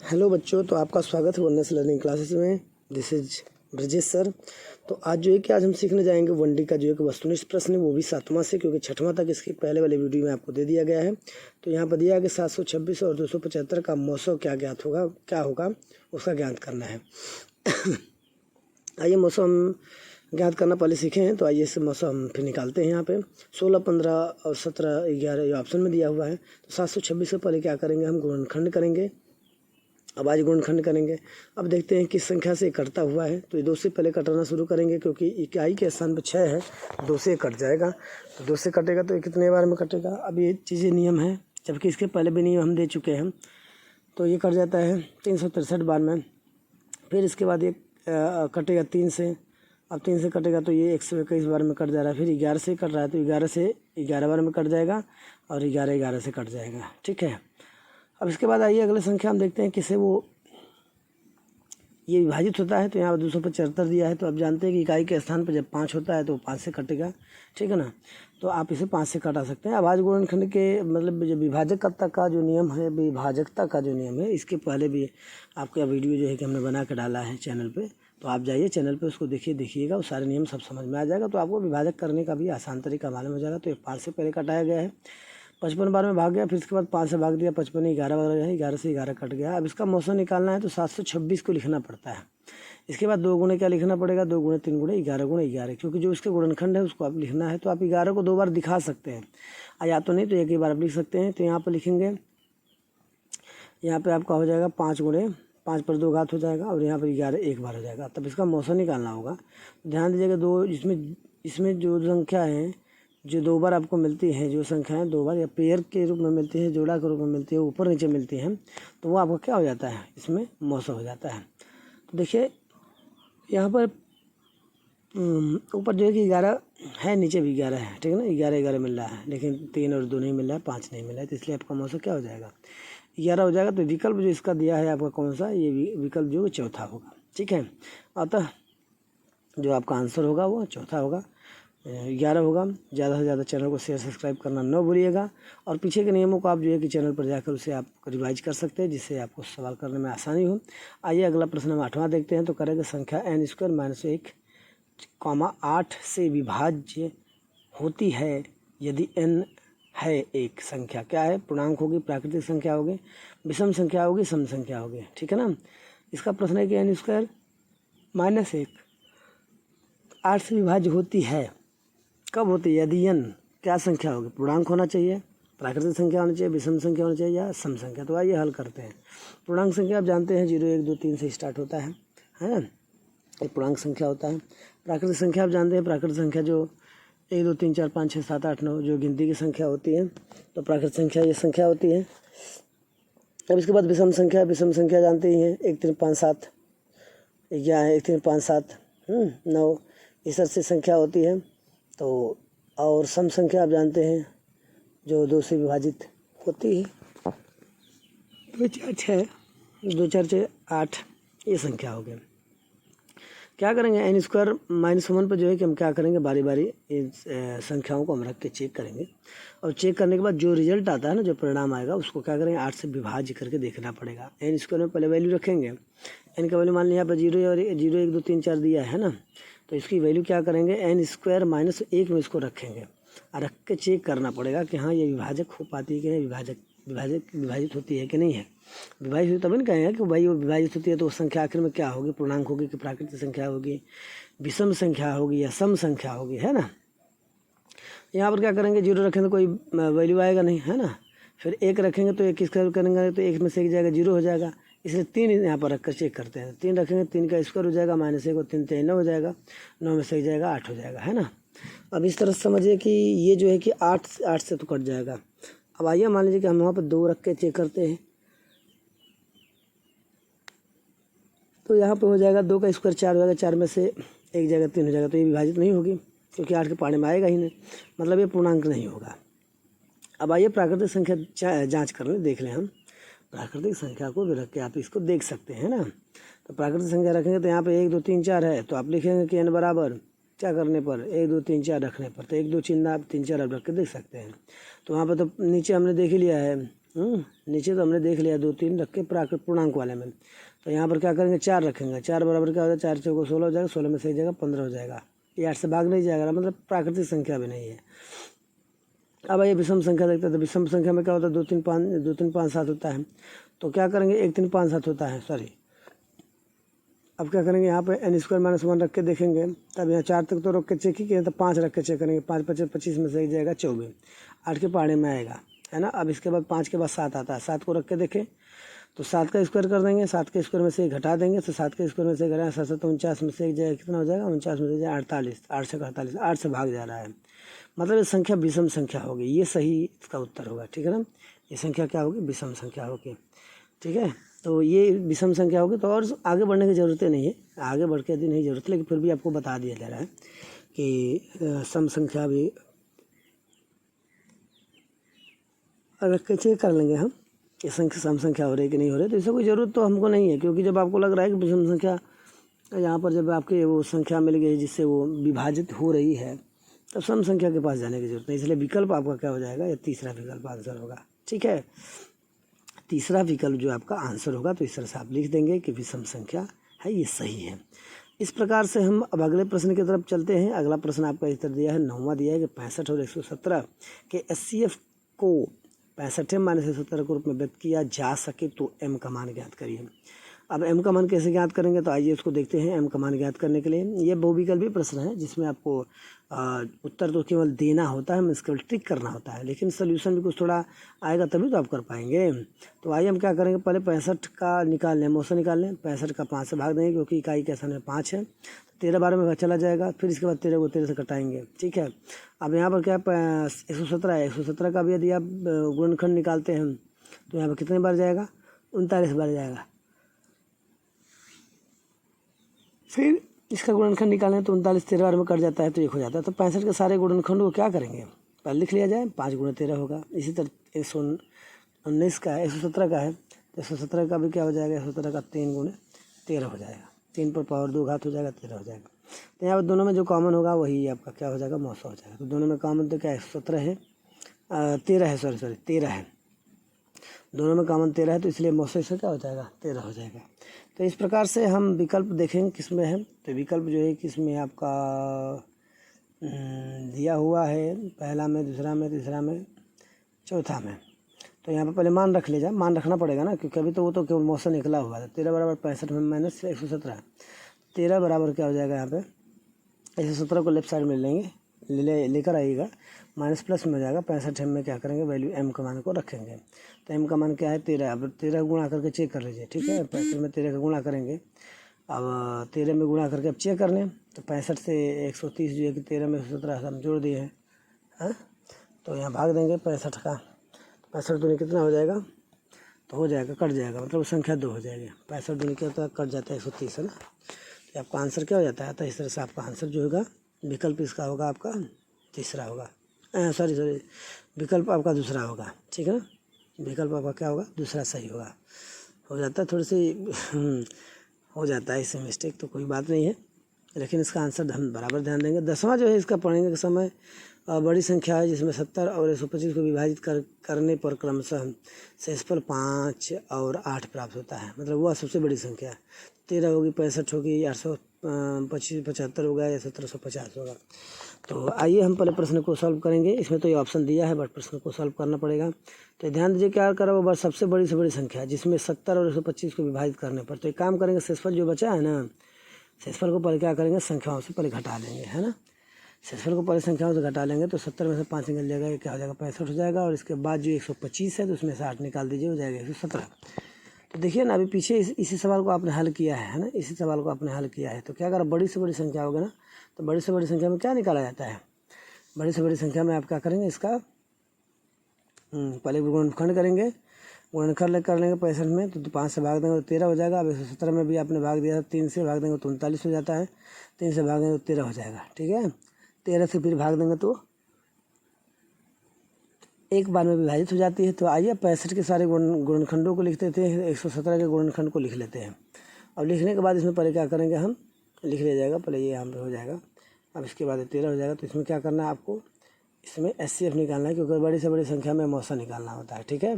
Hello बच्चों, तो आपका स्वागत है वननेस लर्निंग क्लासेस में। This is Brajesh sir. तो आज जो है कि आज हम सीखने जाएंगे वनडी का जो है कि वस्तुनिष्ठ प्रश्न है, वो भी 7वां से, क्योंकि 6वां तक इसके पहले वाले वीडियो में आपको दे दिया गया है। तो यहाँ पर दिया है कि 726 और 275 का मौसम क्या होगा उसका ज्ञात करना है। आइए मौसम ज्ञात करना पहले सीखे हैं, तो आइए इस मौसम हम फिर निकालते हैं। यहाँ पे 16, 15 और 17, 11 ये ऑप्शन में दिया हुआ है। तो 726 से पहले क्या करेंगे, हम गुणनखंड करेंगे। अब आज गुणनखंड करेंगे। अब देखते हैं किस संख्या से कटता हुआ है। तो ये 2 से पहले कटाना शुरू करेंगे, क्योंकि इकाई के स्थान पर 6 है, 2 से कट जाएगा। तो 2 से कटेगा तो ये कितने बार में कटेगा। अब ये चीज़ें नियम है, जबकि इसके पहले भी नियम हम दे चुके हैं। तो ये कट जाता है 363 बार में। फिर इसके बाद ये कटेगा 3 से। अब 3 से कटेगा तो ये 121 बार में कट जा रहा है। फिर 11 से कट रहा है तो 11 से 11 बार में कट जाएगा, और 11 से कट जाएगा। ठीक है। अब इसके बाद आइए अगले संख्या हम देखते हैं किसे वो ये विभाजित होता है। तो यहाँ पर 275 दिया है। तो आप जानते हैं कि इकाई के स्थान पर जब 5 होता है तो 5 से कटेगा। ठीक है ना। तो आप इसे 5 से कटा सकते हैं। अभाज्य गुणनखंड के मतलब जो विभाजकता का जो नियम है, विभाजकता का जो नियम है, इसके पहले भी आपका वीडियो जो है कि हमने बना के डाला है चैनल पे। तो आप जाइए चैनल पे, उसको देखिएगा, वो सारे नियम सब समझ में आ जाएगा। तो आपको विभाजक करने का भी आसान तरीका मालूम हो जाएगा। तो ये 5 से पहले कटाया गया है, 55 बार में भाग गया। फिर इसके बाद 5 से भाग दिया, 55 11 बार गया, 11 से 11 कट गया। अब इसका मौसम निकालना है तो 726 को लिखना पड़ता है। इसके बाद 2 गुणे क्या लिखना पड़ेगा, 2 गुणे 3 गुणे 11 गुणे 11, क्योंकि जो इसके गुणनखंड है उसको आप लिखना है। तो आप 11 को 2 बार दिखा सकते हैं, या तो नहीं तो एक ही बार आप लिख सकते हैं। तो यहाँ पर लिखेंगे, यहाँ पे आपका हो जाएगा 5 गुणे 5 पर 2 घात हो जाएगा, और यहाँ पर 11 एक बार हो जाएगा। तब इसका मौसम निकालना होगा। ध्यान दीजिएगा, दो इसमें जो संख्या है जो 2 बार आपको मिलती है, जो संख्याएं 2 बार या पेयर के रूप में मिलती है, जोड़ा के रूप में मिलती है, ऊपर नीचे मिलती हैं, तो वो आपका क्या हो जाता है, इसमें मौसम हो जाता है। तो देखिए यहाँ पर ऊपर जो है कि 11 है, नीचे भी 11 है। ठीक है ना। 11 मिल रहा है, लेकिन 3 और 2 नहीं मिल रहा है, 5 नहीं मिल रहा है। तो इसलिए आपका मौसम क्या हो जाएगा, 11 हो जाएगा। तो विकल्प जो इसका दिया है आपका कौन सा, ये विकल्प जो चौथा होगा। ठीक है। अतः जो आपका आंसर होगा वो चौथा होगा, 11 होगा। ज़्यादा से ज़्यादा चैनल को शेयर सब्सक्राइब करना न भूलिएगा, और पीछे के नियमों को आप जो है कि चैनल पर जाकर उसे आप रिवाइज कर सकते हैं, जिससे आपको सवाल करने में आसानी हो। आइए अगला प्रश्न हम 8वां देखते हैं। तो करेंगे संख्या n² - 1, 8 से विभाज्य होती है यदि n है एक संख्या। क्या है, पूर्णांक होगी, प्राकृतिक संख्या होगी, विषम संख्या होगी, सम संख्या होगी। ठीक है ना। इसका प्रश्न है कि n² - 1 8 से विभाज्य होती है, कब होती है, यदि n क्या संख्या होगी, पूर्णांक होना चाहिए, प्राकृतिक संख्या होनी चाहिए, विषम संख्या होनी चाहिए, या सम संख्या। तो आइए हल करते हैं। पूर्णांक संख्या आप जानते हैं 0 1 2 3 से स्टार्ट होता है ना, एक पूर्णांक संख्या होता है। प्राकृतिक संख्या आप जानते हैं, प्राकृतिक संख्या जो 1 2 3 4 5 6 7 8 9 जो गिनती की संख्या होती है, तो प्राकृतिक संख्या ये संख्या होती है। अब इसके बाद विषम संख्या, विषम संख्या जानते ही हैं, 1 3 5 7 क्या है, 1 3 5 7 9, इस तरह से संख्या होती है। तो और सम संख्या आप जानते हैं जो 2 से विभाजित होती है, 2 4 6 2 4 6 8, ये संख्या हो गई। क्या करेंगे, n² - 1 पर जो है कि हम क्या करेंगे, बारी बारी इन संख्याओं को हम रख के चेक करेंगे, और चेक करने के बाद जो रिजल्ट आता है ना, जो परिणाम आएगा, उसको क्या करेंगे, 8 से विभाज्य करके देखना पड़ेगा। n² में पहले वैल्यू रखेंगे, n का वैल्यू मान लिया यहाँ पर 0 और 0 1 2 3 4 दिया है ना, तो इसकी वैल्यू क्या करेंगे, n² - 1 में इसको रखेंगे, और रख के चेक करना पड़ेगा कि हाँ ये विभाजक हो पाती है कि नहीं, विभाजित होती है कि नहीं है। विभाजित हुई तभी ना कहेंगे कि भाई वो विभाजित होती है, तो वो संख्या आखिर में क्या होगी, पूर्णांक होगी कि प्राकृतिक संख्या होगी, विषम संख्या होगी, या सम संख्या होगी, है ना। यहाँ पर क्या करेंगे, 0 रखेंगे तो कोई वैल्यू आएगा नहीं, है ना। फिर 1 रखेंगे तो 1 किसका करेंगे, तो 1 में से 1 जाएगा, 0 हो जाएगा। इसलिए 3 यहाँ पर रख कर चेक करते हैं। 3 रखेंगे, 3 का स्क्वायर हो जाएगा, -1 और 3 3 9 हो जाएगा, 9 में से 1 जाएगा, 8 हो जाएगा, है ना। अब इस तरह से समझिए कि ये जो है कि 8 से तो कट जाएगा। अब आइए मान लीजिए कि हम वहाँ पर 2 रख के चेक करते हैं, तो यहाँ पे हो जाएगा 2 का स्क्वायर 4 हो जाएगा, 4 में से 1 जाएगा, 3 हो जाएगा। तो ये विभाजित नहीं होगी, क्योंकि 8 के पाने में आएगा ही नहीं, मतलब ये पूर्णांक नहीं होगा। अब आइए प्राकृतिक संख्या जांच कर लें, देख लें हम प्राकृतिक संख्या को भी रख के आप इसको देख सकते हैं ना। तो प्राकृतिक संख्या रखेंगे तो यहाँ पे 1 2 3 4 है, तो आप लिखेंगे कि n बराबर क्या करने पर, 1 2 3 4 रखने पर, तो 1 2 चिन्ह आप 3 4 आप रख के देख सकते हैं। तो वहाँ पर तो नीचे हमने देख ही लिया है, नीचे तो हमने देख लिया 2 3 रख के प्राकृत पूर्णांक वाले में। तो यहाँ पर क्या करेंगे 4 रखेंगे, 4 बराबर क्या हो जाएगा 4 चौको 16 हो जाएगा, 16 में से एक जगह 15 हो जाएगा। ये 8 से भाग नहीं जाएगा, मतलब प्राकृतिक संख्या भी नहीं है। अब ये विषम संख्या देखते हैं, तो विषम संख्या में क्या होता है 2 3 5 7 होता है। तो क्या करेंगे 1 3 5 7 होता है, सॉरी। अब क्या करेंगे यहाँ पे n² - 1 रख के देखेंगे, तब यहाँ 4 तक तो रख के चेक ही किए, तो 5 रख के चेक करेंगे। 5 5 25 में से एक जाएगा 24, 8 के पहाड़े में आएगा, है ना। अब इसके बाद 5 के बाद 7 आता है, 7 को रख के देखें तो 7 का स्क्वायर कर देंगे, 7 के स्क्वायर में से एक घटा देंगे, तो 7 के स्क्वायर में से घटाएं 7 49 में से एक जाएगा कितना हो जाएगा 49 में से जाएगा 48, 8 से 48, 8 से भाग जा रहा है, मतलब ये संख्या विषम संख्या होगी। ये सही इसका उत्तर होगा, ठीक है ना। ये संख्या क्या होगी विषम संख्या होगी, ठीक है। तो ये विषम संख्या होगी। तो और आगे बढ़ने की ज़रूरत नहीं है, आगे बढ़ के यदि नहीं ज़रूरत, लेकिन फिर भी आपको बता दिया जा रहा है कि सम संख्या भी रख के चेक कर लेंगे हम कि संख्या सम संख्या हो रही है कि नहीं हो रही। तो इससे कोई ज़रूरत तो हमको नहीं है, क्योंकि जब आपको लग रहा है कि विषम संख्या यहाँ पर जब आपके वो संख्या मिल गई जिससे वो विभाजित हो रही है, तब सम संख्या के पास जाने की जरूरत नहीं। इसलिए विकल्प आपका क्या हो जाएगा, ये तीसरा विकल्प आंसर होगा, ठीक है। तीसरा विकल्प जो आपका आंसर होगा, तो इस तरह से आप लिख देंगे कि विषम संख्या है, ये सही है। इस प्रकार से हम अब अगले प्रश्न की तरफ चलते हैं। अगला प्रश्न आपका इस तरह दिया है, 9वां दिया है कि 65 और 117 के HCF को 65 - 117 के रूप में व्यक्त किया जा सके तो m का मान ज्ञात करिए। अब m का मान कैसे ज्ञात करेंगे, तो आइए इसको देखते हैं। m का मान ज्ञात करने के लिए ये बहुविकल्पी प्रश्न है, जिसमें आपको उत्तर तो केवल देना होता है, इसका ट्रिक करना होता है, लेकिन सोल्यूशन भी कुछ थोड़ा आएगा तभी तो आप कर पाएंगे। तो आइए हम क्या करेंगे, पहले 65 का निकाल लें, मौसा निकाल लें। 65 का 5 से भाग देंगे, क्योंकि इकाई के स्थान में 5 है। 13 12 में चला जाएगा, फिर इसके बाद 13 को 13 से कटाएंगे, ठीक है। अब यहाँ पर क्या 117 है, 117 का भी यदि आप गुणनखंड निकालते हैं तो यहाँ पर कितने बार जाएगा 39 बार जाएगा। फिर इसका गुणनखंड निकालें तो 39 13 बार में कट जाता है, तो 1 हो जाता है। तो 65 के सारे गुणनखंड को क्या करेंगे, पहले लिख लिया जाए, 5 × 13 होगा। इसी तरह 119 का है, 117 का है, तो 117 का भी क्या हो जाएगा, 117 का 3 × 13 हो जाएगा। 3 पर पावर 2 घात हो जाएगा, 13 हो जाएगा। तो यहाँ पर दोनों में जो कॉमन होगा वही आपका क्या हो जाएगा, 900 हो जाएगा। तो दोनों में कॉमन तो क्या है 17 है, 13 है, सॉरी 13 है, दोनों में कॉमन 13 है, तो इसलिए 900 से क्या हो जाएगा 13 हो जाएगा। तो इस प्रकार से हम विकल्प देखेंगे किस में है। तो विकल्प जो है किस में आपका दिया हुआ है, पहला में, दूसरा में, तीसरा में, चौथा में। तो यहाँ पर पहले मान रख ले जाए, मान रखना पड़ेगा ना, क्योंकि अभी तो वो तो केवल मौसम निकला हुआ है। 13 बराबर 65 में -117, 13 बराबर क्या हो जाएगा यहाँ पे 117 को लेफ्ट साइड में लेंगे, लेकर आइएगा, माइनस प्लस में हो जाएगा। 65 में क्या करेंगे वैल्यू m का मान को रखेंगे। तो m का मान क्या है 13। अब 13 गुणा करके चेक कर लीजिए, ठीक है। 65 में 13 का गुणा करेंगे, अब 13 में गुणा करके अब चेक कर लें, तो 65 से 130 जो है कि 13 में 117 हम जोड़ दिए हैं, हाँ। तो यहाँ भाग देंगे 65 का, 65 दूनी कितना हो जाएगा, तो हो जाएगा कट जाएगा, मतलब संख्या 2 हो जाएगी। 65 दूनी क्या होता है, कट जाता है 130, है ना। तो आपका आंसर क्या हो जाता है, तो इस तरह से आपका आंसर जो होगा विकल्प इसका होगा आपका तीसरा होगा, सॉरी विकल्प आपका दूसरा होगा, ठीक है ना। विकल्प आपका क्या होगा, दूसरा सही होगा। हो जाता है थोड़ी सी हो जाता है इससे मिस्टेक, तो कोई बात नहीं है, लेकिन इसका आंसर हम बराबर ध्यान देंगे। 10वां जो है इसका पढ़ने के समय बड़ी संख्या है, जिसमें 70 और 125 को विभाजित करने पर क्रमशः शेषफल 5 और 8 प्राप्त होता है, मतलब वह सबसे बड़ी संख्या है। 13 होगी, 65 होगी, 825 75 होगा या 1750 होगा। तो आइए हम पहले प्रश्न को सॉल्व करेंगे। इसमें तो ये ऑप्शन दिया है, बट प्रश्न को सॉल्व करना पड़ेगा। तो ध्यान दीजिए क्या करा, वो सबसे बड़ी से बड़ी संख्या है, जिसमें 70 और 125 को विभाजित करने पर। तो एक काम करेंगे, शेषफल जो बचा है ना, शेषफल को पहले क्या करेंगे, संख्याओं से पहले घटा लेंगे, है ना। शेषफल को पहले संख्याओं से घटा लेंगे, तो 70 में से 5 निकल जाएगा, ये क्या हो जाएगा 65 हो जाएगा। और इसके बाद जो 125 है, तो उसमें से 8 निकाल दीजिए, हो जाएगा 117। तो देखिए ना, अभी पीछे इसी सवाल को आपने हल किया है ना, इसी सवाल को आपने हल किया है। तो क्या करा, बड़ी से बड़ी संख्या होगा ना, तो बड़ी से बड़ी संख्या में क्या निकाला जाता है, बड़ी से बड़ी संख्या में आप क्या करेंगे, इसका पहले गुणनखंड करेंगे, गुणनखंड कर लेंगे 65 में, तो 5 से भाग देंगे तो 13 हो जाएगा। अब 117 में भी आपने भाग दिया, 3 से भाग देंगे तो 39 हो जाता है, 3 से भाग देंगे तो 13 हो जाएगा, ठीक है। 13 से फिर भाग देंगे तो एक बार में विभाजित हो जाती है। तो आइए 65 के सारे गुणनखंडों को लिख देते हैं, 117 के गुणनखंड को लिख लेते हैं। अब लिखने के बाद इसमें पहले क्या करेंगे, हम लिख लिया जाएगा, पहले ये यहाँ पे हो जाएगा। अब इसके बाद 13 हो जाएगा। तो इसमें क्या करना है आपको, इसमें HCF निकालना है, क्योंकि बड़ी से बड़ी संख्या में मौसा निकालना होता है, ठीक है।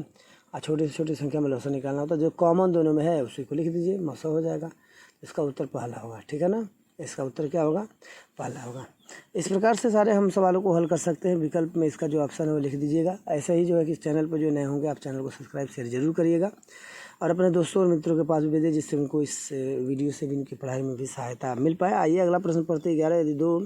और छोटी से छोटी संख्या में लॉसा निकालना होता है। जो कॉमन दोनों में है उसी को लिख दीजिए, मौसा हो जाएगा। इसका उत्तर पहला होगा, ठीक है ना। इसका उत्तर क्या होगा, पहला होगा। इस प्रकार से सारे हम सवालों को हल कर सकते हैं। विकल्प में इसका जो ऑप्शन है वो लिख दीजिएगा। ऐसे ही जो है कि इस चैनल पर जो नए होंगे आप चैनल को सब्सक्राइब शेयर जरूर करिएगा और अपने दोस्तों और मित्रों के पास भी भेजिए, जिससे उनको इस वीडियो से भी उनकी पढ़ाई में भी सहायता मिल पाए। आइए अगला प्रश्न पढ़ते 11। यदि दो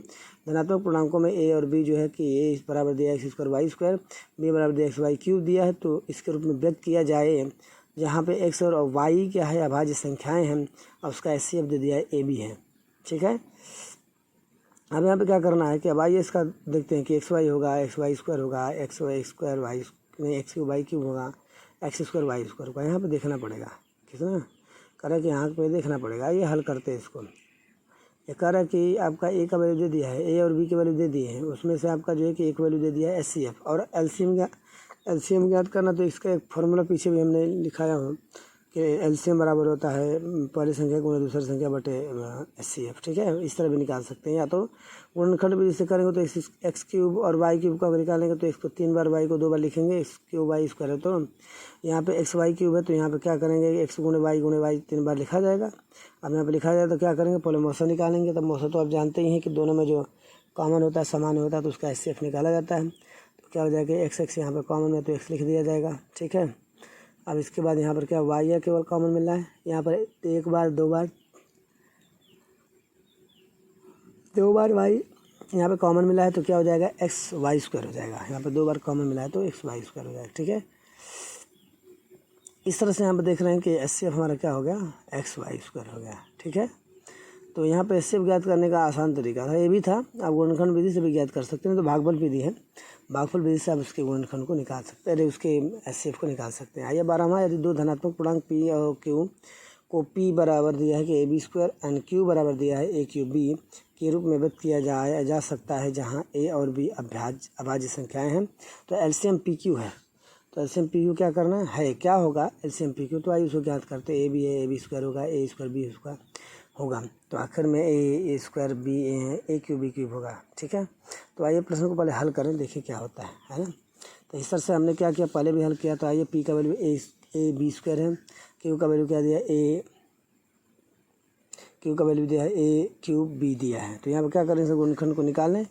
धनात्मक पूर्णांकों में ए और बी जो है कि ए बराबर दिया X square Y square, B बराबर दिया एक्स वाई क्यूब दिया है, तो इसके रूप में व्यक्त किया जाए जहाँ पे एक्स और वाई क्या है अभाज्य संख्याएं हैं और उसका HCF दे दिया है ए बी है, ठीक है। अब यहाँ पे क्या करना है कि अब आइए इसका देखते हैं कि एक्स वाई होगा, एक्स वाई स्क्वायर होगा, एक्स वाई स्क्वायर वाई नहीं एक्स वाई क्यूब होगा, एक्स स्क्वायर वाई स्क्वायर होगा। यहाँ पे देखना पड़ेगा कितना करें कि यहाँ पे देखना पड़ेगा। ये हल करते हैं इसको। ये कह रहा है कि आपका ए का वैल्यू दे दिया है, ए और बी के वैल्यू दे दिए हैं, उसमें से आपका जो है कि एक वैल्यू दे दिया है HCF और एलसीएम ज्ञात करना। तो इसका एक फॉर्मूला पीछे भी हमने लिखाया हूँ कि एलसीएम बराबर होता है पहली संख्या गुणा दूसरी संख्या बटे HCF, ठीक है। इस तरह भी निकाल सकते हैं। या तो गुणनखंड विधि से करेंगे तो एक्स क्यूब और वाई क्यूब का निकालेंगे तो एक्स को 3 बार, वाई को 2 बार लिखेंगे। एक्स क्यूब वाई स्क्वायर है तो यहाँ पे एक्स वाई क्यूब है, तो यहाँ पे क्या करेंगे एक्स गुणे वाई 3 बार लिखा जाएगा। अब यहाँ पे लिखा जाए तो क्या करेंगे, पहले मौसा निकालेंगे। तब मौसा तो आप जानते ही हैं कि दोनों में जो कॉमन होता है समान होता है तो उसका HCF निकाला जाता है। तो क्या हो जाएगा एक्स यहाँ पे कॉमन है तो एक्स लिख दिया जाएगा, ठीक है। अब इसके बाद यहाँ पर क्या वाई है केवल कॉमन मिल रहा है। यहाँ पर एक बार दो बार वाई यहाँ पे कॉमन मिला है तो क्या हो जाएगा एक्स वाई स्क्वायर हो जाएगा। यहाँ पे 2 बार कॉमन मिला है तो एक्स वाई स्क्वायर हो जाएगा, ठीक है। इस तरह से यहाँ पे देख रहे हैं कि HCF हमारा क्या हो गया एक्स वाई स्क्वायर हो गया, ठीक है। तो यहाँ पे HCF ज्ञात करने का आसान तरीका था, ये भी था। आप गुणनखंड विधि से भी ज्ञात कर सकते हैं। तो भागफल विधि है, भागफल विधि से आप उसके गुणनखंड को निकाल सकते हैं, उसके HCF को निकाल सकते हैं। आइए 12वां। यदि दो धनात्मक पूर्णांक P और Q को P बराबर दिया है कि AB स्क्वायर एंड Q बराबर दिया है A क्यूब B के रूप में व्यक्त किया जा सकता है जहाँ A और B अभाज्य संख्याएँ हैं, तो LCM PQ है। तो LCM PQ क्या करना है, क्या होगा LCM PQ। तो आइए उसको ज्ञात करते हैं। AB है, AB स्क्वायर होगा, A स्क्वायर B स्क्वायर होगा, तो आखिर में ए स्क्वायर बी ए क्यूब बी क्यूब होगा, ठीक है। तो आइए प्रश्न को पहले हल करें, देखिए क्या होता है ना। तो इस तरह से हमने क्या किया, पहले भी हल किया। तो आइए पी का वैल्यू ए बी स्क्वायर है, क्यू का वैल्यू क्या दिया क्यू का वैल्यू दिया है ए क्यूब बी दिया है। तो यहाँ पर क्या करें, इसे गुणनखंड को निकाल लें।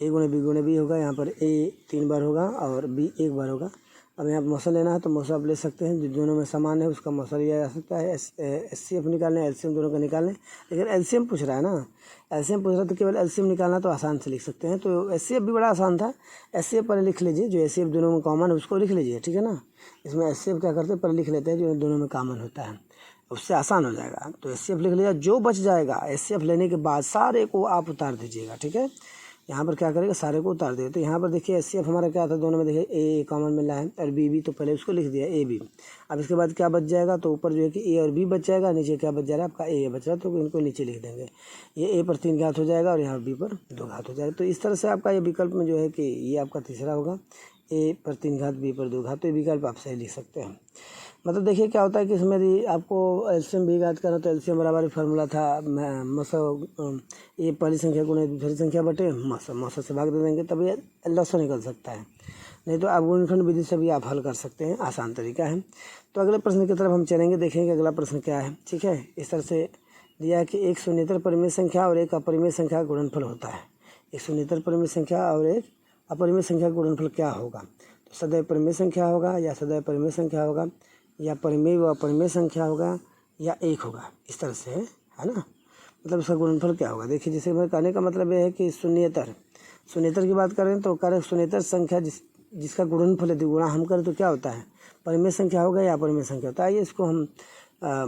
ए गुणे बी होगा, यहाँ पर ए 3 बार होगा और बी 1 बार होगा। अब यहाँ पर मौसा लेना है तो मौसा आप ले सकते हैं, जो दोनों में समान है उसका मौसा लिया जा सकता है। HCF निकालना है, LCM दोनों का निकालें। लेकिन LCM पूछ रहा है ना, LCM पूछ रहा है तो केवल LCM निकालना तो आसान से लिख सकते हैं। तो HCF भी बड़ा आसान था। HCF पहले लिख लीजिए, जो HCF दोनों में कॉमन है उसको लिख लीजिए, ठीक है ना। इसमें HCF क्या करते हैं, पहले लिख लेते हैं जो दोनों में कॉमन होता है, उससे आसान हो जाएगा। तो HCF लिख लिया, जो बच जाएगा HCF लेने के बाद सारे को आप उतार दीजिएगा, ठीक है। यहाँ पर क्या करेगा, सारे को उतार दिया। तो यहाँ पर देखिए HCF हमारा क्या था, दोनों में देखिए ए कॉमन मिला है और बी तो पहले उसको लिख दिया ए बी। अब इसके बाद क्या बच जाएगा, तो ऊपर जो है कि ए और बी बच जाएगा, नीचे क्या बच जा रहा है आपका ए बच रहा है, तो इनको नीचे लिख देंगे। ये ए पर 3 घात हो जाएगा और यहाँ बी पर 2 घात हो जाएगा। तो इस तरह से आपका ये विकल्प में जो है कि ये आपका तीसरा होगा, ए पर 3 घात बी पर 2 घात। तो ये विकल्प आप सही लिख सकते हैं। मतलब देखिए क्या होता है कि इसमें यदि आपको LCM भी ज्ञात करना तो LCM बराबर फार्मूला था मौसा, ये पहली संख्या गुणे दूसरी संख्या बटे मौसा से भाग दे देंगे, तब ये लसा निकल सकता है। नहीं तो आप गुणनखंड विधि से भी आप हल कर सकते हैं, आसान तरीका है। तो अगले प्रश्न की तरफ हम चलेंगे, देखेंगे अगला प्रश्न क्या है, ठीक है। इस तरह से दिया है कि एक शून्येतर परिमेय संख्या और एक अपरिमेय संख्या गुणनफल होता है। एक शून्येतर परिमेय संख्या और एक अपरिमेय संख्या गुणनफल क्या होगा, तो सदैव परिमेय संख्या होगा या सदैव परिमेय संख्या होगा या परिमेय व अपरिमेय संख्या होगा या एक होगा। इस तरह से है ना, मतलब उसका गुणनफल क्या होगा। देखिए जैसे मेरे कहने का मतलब यह है कि शून्येतर की बात करें तो करें शून्येतर संख्या जिसका गुणनफल यदि गुणा हम करें तो क्या होता है, परिमेय संख्या होगा या अपरिमेय संख्या होता है। आइए इसको हम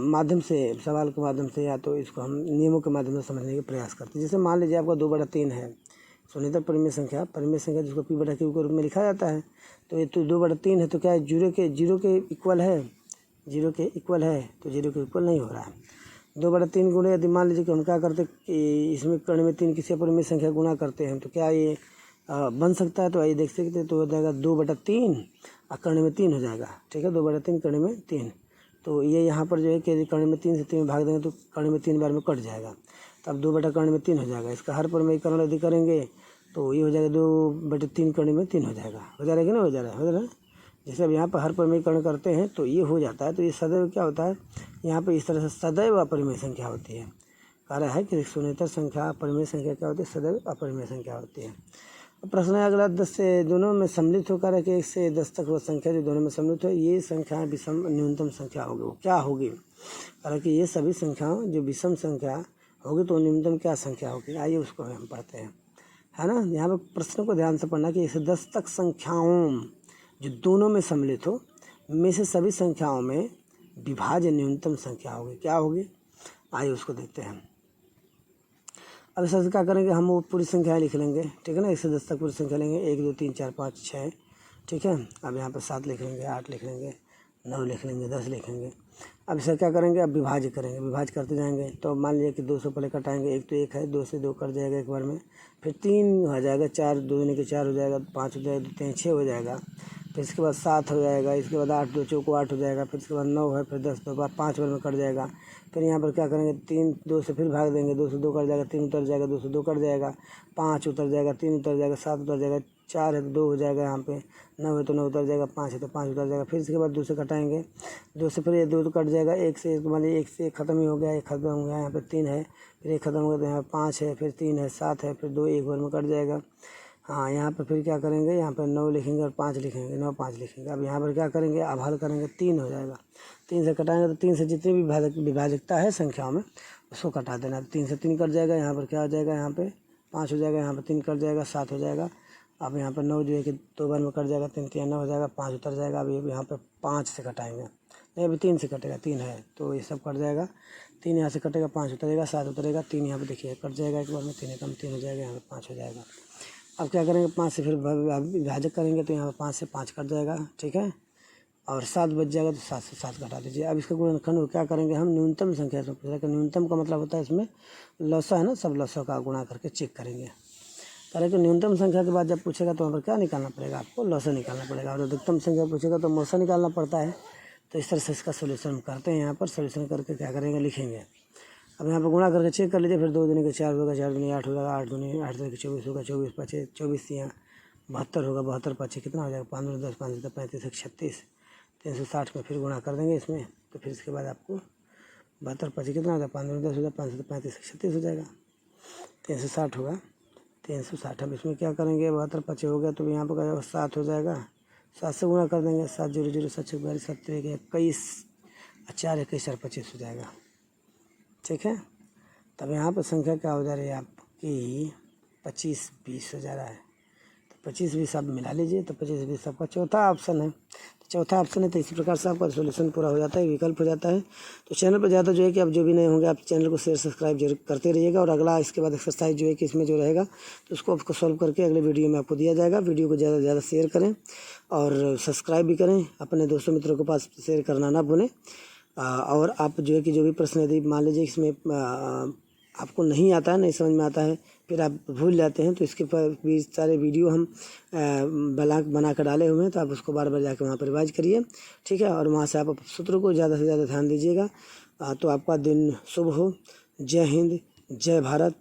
माध्यम से, सवाल के माध्यम से या तो इसको हम नियमों के माध्यम से समझने का प्रयास करते हैं। जैसे मान लीजिए आपका 2/3 है शून्येतर परिमेय संख्या जिसको P/Q के रूप में लिखा जाता है। तो ये तो 2/3 है, तो क्या है जीरो के इक्वल है, जीरो के इक्वल है, तो जीरो के इक्वल नहीं हो रहा है। 2/3 गुणे यदि मान लीजिए कि हम क्या करते कि इसमें कर्ण में 3 किसी अपरिमेय संख्या गुणा करते हैं, तो क्या ये बन सकता है। तो आइए देख सकते हैं, तो हो जाएगा 2/3 और कर्ण में 3 हो जाएगा, ठीक है। 2/3 कर्ण में 3, तो ये यहाँ पर जो है कि कर्ण में 3 से 3 में भाग देंगे तो कर्ण में 3 बार में कट जाएगा, तब 2 कर्ण में 3 हो जाएगा। इसका हर परिमेयकरण यदि करेंगे तो ये हो जाएगा 2/3 कर्ण में 3 हो जाएगा, कि नहीं हो जा रहा है जैसे अब यहाँ पर हर परिमेयकरण करते हैं तो ये हो जाता है, तो ये सदैव क्या होता है, यहाँ पे इस तरह से सदैव अपरिमेय संख्या होती है। कह रहा है कि शून्येतर संख्या अपरिमेय संख्या क्या होती है, सदैव अपरिमेय संख्या होती है। अब प्रश्न है अगला, 10 से दोनों में सम्मिलित होकर है कि 1 से 10 तक वो संख्या जो दोनों में सम्मिलित हो, ये संख्या विषम न्यूनतम संख्या होगी, वो क्या होगी। हालांकि ये सभी संख्याओं जो विषम संख्या होगी तो न्यूनतम क्या संख्या होगी, आइए उसको हम पढ़ते हैं, है ना। यहाँ पर प्रश्न को ध्यान से पढ़ना कि 1 से 10 तक संख्याओं जो दोनों में सम्मिलित हो में से सभी संख्याओं में विभाज्य न्यूनतम संख्या होगी, क्या होगी, आइए उसको देखते हैं। अब इस क्या करेंगे, हम वो पूरी संख्याएं लिख लेंगे, ठीक है ना। 1 से 10 तक पूरी संख्या लेंगे, 1 2 3 4 5 6, ठीक है। अब यहाँ पर 7 लिख लेंगे, 8 लिख लेंगे, 9 लिख लेंगे, 10 लिखेंगे। अब इसे क्या करेंगे, अब विभाज्य करेंगे, विभाज्य करते जाएंगे। तो मान लीजिए कि 2 से पहले कटाएंगे, 1 तो 1 है, 2 से 2 कट जाएगा एक बार में, फिर 3 हो जाएगा, 4 2 दूनी के 4 हो जाएगा, 5 हो जाएगा, 2 3 6 हो जाएगा, फिर इसके बाद 7 हो जाएगा, इसके बाद 8 2 चौको 8 हो जाएगा, फिर इसके बाद 9 है, फिर 10 तो 5 बार में कट जाएगा। फिर यहाँ पर क्या करेंगे, 3 2 से फिर भाग देंगे, 2 से 2 कट जाएगा, 3 उतर जाएगा, 2 से 2 कट जाएगा, 5 उतर जाएगा, 3 उतर जाएगा, 7 उतर जाएगा, 4 है तो 2 हो जाएगा, यहाँ पे 9 है तो 9 उतर जाएगा, 5 है तो 5 उतर जाएगा। फिर इसके बाद 2 से कटाएंगे, 2 से फिर ये 2 तो कट जाएगा, 1 से मान लीजिए 1 से 1 खत्म ही हो गया, 1 खत्म हो गया, यहाँ पे 3 है, फिर 1 खत्म हो गया तो यहाँ 5 है, फिर 3 है, 7 है, फिर 2 एक बार में कट जाएगा। हाँ, यहाँ पर फिर क्या करेंगे, यहाँ पर 9 लिखेंगे और 5 लिखेंगे, 9 5 लिखेंगे। अब यहाँ पर क्या करेंगे, अब हल करेंगे, 3 हो जाएगा, 3 से कटाएंगे तो 3 से जितनी भी विभाजकता है संख्याओं में उसको कटा देना। 3 से 3 कट जाएगा, यहाँ पर क्या हो जाएगा, यहाँ पे 5 हो जाएगा, यहाँ पर 3 कट जाएगा, 7 हो जाएगा। अब यहाँ पर 9 जो है कि 2 बार में कट जाएगा, 3 3 9 हो जाएगा, 5 उतर जाएगा। अब यहाँ पर 5 से कटाएंगे, नहीं अभी 3 से कटेगा, 3 है तो ये सब कट जाएगा, 3 यहाँ से कटेगा, 5 उतरेगा, 7 उतरेगा, 3 यहाँ पर देखिए कट जाएगा एक बार में, 3 कम 3 हो जाएगा, यहाँ पर 5 हो जाएगा। अब क्या करेंगे, 5 से फिर विभाजक करेंगे तो यहाँ पर 5 से 5 कट जाएगा, ठीक है, और 7 बच जाएगा तो 7 से 7 घटा दीजिए। अब इसका गुणनखंड क्या करेंगे, हम न्यूनतम संख्या से पूछ रहे हैं। न्यूनतम का मतलब होता है इसमें लौसा है ना, सब लौसों का गुणा करके चेक करेंगे। पहले कि न्यूनतम संख्या के बाद जब पूछेगा तो वहाँ पर क्या निकालना पड़ेगा, आपको लौसा निकालना पड़ेगा, और अधिकतम संख्या पूछेगा तो मौसा निकालना पड़ता है। तो इस तरह से इसका सोल्यूशन करते हैं। यहाँ पर सोल्यूशन करके क्या करेंगे, लिखेंगे। अब यहाँ पर गुणा करके चेक कर लीजिए, फिर 2 दूनी के 4 होगा, 4 दूनी 8 होगा, 8 दूनी 8 दूनी 24 होगा, 24 5 24 यहाँ 72 होगा, 72 5 कितना हो जाएगा, 5 10 5 35 36 360 में फिर गुणा कर देंगे इसमें। तो फिर इसके बाद आपको 72 5 कितना होगा, 5 10 होगा, 5 35 36 हो जाएगा, 360 होगा, 360। अब इसमें क्या करेंगे, 72 5 हो गया तो यहाँ पर 7 हो जाएगा, 7 से गुणा कर देंगे, 7 0 0 7 42 7 21 4 21 4 25 हो जाएगा, ठीक है। तब यहाँ पर संख्या क्या हो जा रही है आपकी, 25 20 हो जा रहा है। तो 25 20 आप मिला लीजिए, तो 25 20 आपका चौथा ऑप्शन है। तो चौथा ऑप्शन है, तो इसी प्रकार से आपका सोल्यूशन पूरा हो जाता है, विकल्प हो जाता है। तो चैनल पर ज़्यादा जो है कि आप जो भी नए होंगे आप चैनल को शेयर सब्सक्राइब जरूर करते रहिएगा। और अगला इसके बाद एक्सरसाइज जो है कि इसमें जो रहेगा तो उसको आपको सॉल्व करके अगले वीडियो में आपको दिया जाएगा। वीडियो को ज़्यादा से ज़्यादा शेयर करें और सब्सक्राइब भी करें, अपने दोस्तों मित्रों के पास शेयर करना ना भूलें। और आप जो है कि जो भी प्रश्न यदि मान लीजिए इसमें आपको नहीं आता है, नहीं समझ में आता है, फिर आप भूल जाते हैं, तो इसके भी सारे वीडियो हम बना कर डाले हुए हैं, तो आप उसको बार बार जाकर वहाँ पर रिवाइज करिए, ठीक है। और वहाँ से आप सूत्रों को ज़्यादा से ज़्यादा ध्यान दीजिएगा। तो आपका दिन शुभ हो। जय हिंद, जय भारत।